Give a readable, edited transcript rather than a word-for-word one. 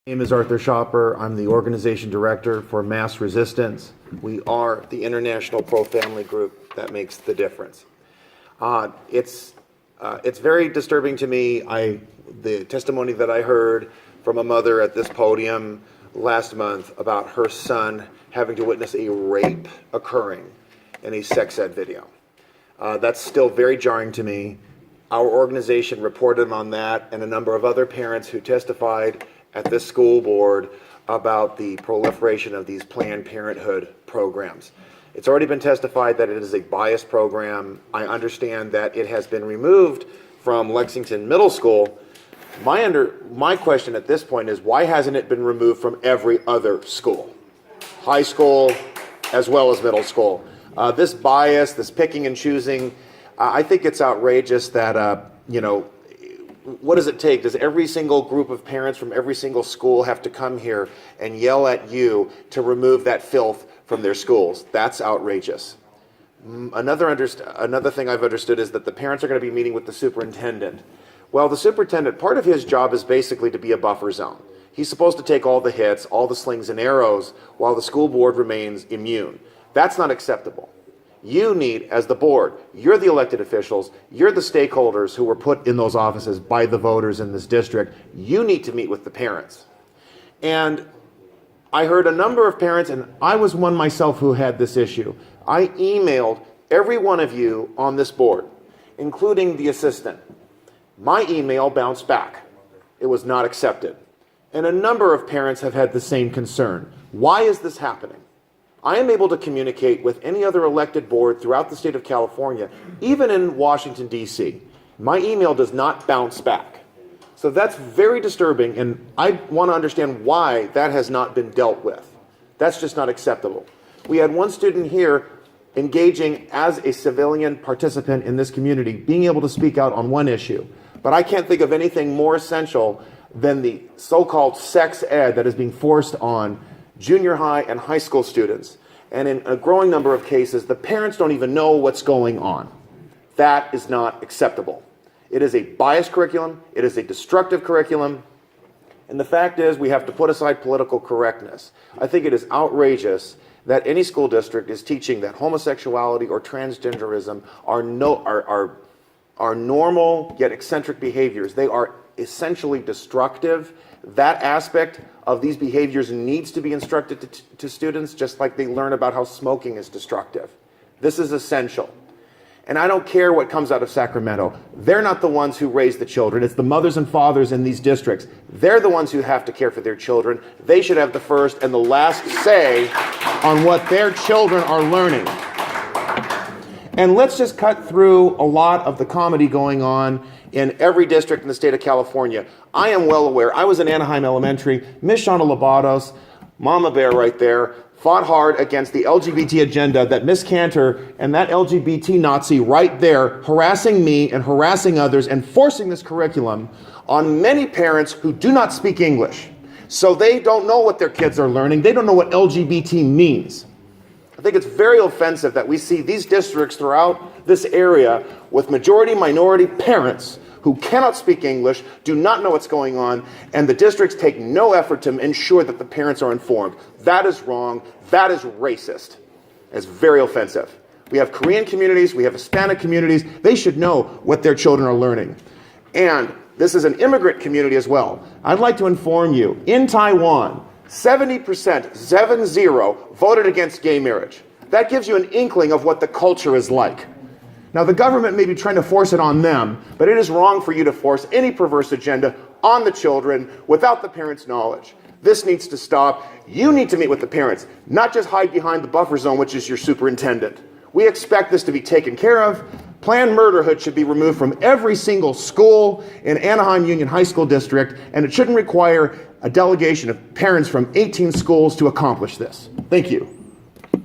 My name is Arthur Schopper. I'm the organization director for MassResistance. We are the international pro-family group that makes the difference. It's very disturbing to me. The testimony that I heard from a mother at this podium last month about her son having to witness a rape occurring in a sex ed video. That's still very jarring to me. Our organization reported on that, and a number of other parents who testified at this school board about the proliferation of these Planned Parenthood programs. It's already been testified that it is a biased program. I understand that it has been removed from Lexington Middle School. My question at this point is, why hasn't it been removed from every other school? High school as well as middle school. This bias, this picking and choosing, I think it's outrageous that, what does it take? Does every single group of parents from every single school have to come here and yell at you to remove that filth from their schools? That's outrageous. Another thing I've understood is that the parents are going to be meeting with the superintendent. Well, the superintendent, part of his job is basically to be a buffer zone. He's supposed to take all the hits, all the slings and arrows, while the school board remains immune. That's not acceptable. You need, as the board, you're the elected officials, you're the stakeholders who were put in those offices by the voters in this district. You need to meet with the parents. And I heard a number of parents, and I was one myself who had this issue. I emailed every one of you on this board, including the assistant. My email bounced back. It was not accepted. And a number of parents have had the same concern. Why is this happening? I am able to communicate with any other elected board throughout the state of California, even in Washington, D.C. My email does not bounce back. So that's very disturbing, and I want to understand why that has not been dealt with. That's just not acceptable. We had one student here engaging as a civilian participant in this community, being able to speak out on one issue. But I can't think of anything more essential than the so-called sex ed that is being forced on junior high and high school students. And in a growing number of cases, the parents don't even know what's going on. That is not acceptable. It is a biased curriculum. It is a destructive curriculum. And the fact is, we have to put aside political correctness. I think it is outrageous that any school district is teaching that homosexuality or transgenderism are normal yet eccentric behaviors. They are essentially destructive. That aspect of these behaviors needs to be instructed to students, just like they learn about how smoking is destructive. This is essential. And I don't care what comes out of Sacramento. They're not the ones who raise the children. It's the mothers and fathers in these districts. They're the ones who have to care for their children. They should have the first and the last say on what their children are learning. And let's just cut through a lot of the comedy going on in every district in the state of California. I am well aware. I was in Anaheim Elementary. Miss Shauna Lobatos, Mama Bear right there, fought hard against the LGBT agenda that Miss Cantor and that LGBT Nazi right there harassing me and harassing others and forcing this curriculum on many parents who do not speak English. So they don't know what their kids are learning. They don't know what LGBT means. I think it's very offensive that we see these districts throughout this area with majority-minority parents who cannot speak English, do not know what's going on, and the districts take no effort to ensure that the parents are informed. That is wrong. That is racist. It's very offensive. We have Korean communities. We have Hispanic communities. They should know what their children are learning. And this is an immigrant community as well. I'd like to inform you, in Taiwan, 70%, 70, voted against gay marriage. That gives you an inkling of what the culture is like. Now, the government may be trying to force it on them, but it is wrong for you to force any perverse agenda on the children without the parents' knowledge. This needs to stop. You need to meet with the parents, not just hide behind the buffer zone, which is your superintendent. We expect this to be taken care of. Planned Murderhood should be removed from every single school in Anaheim Union High School District, and it shouldn't require a delegation of parents from 18 schools to accomplish this. Thank you.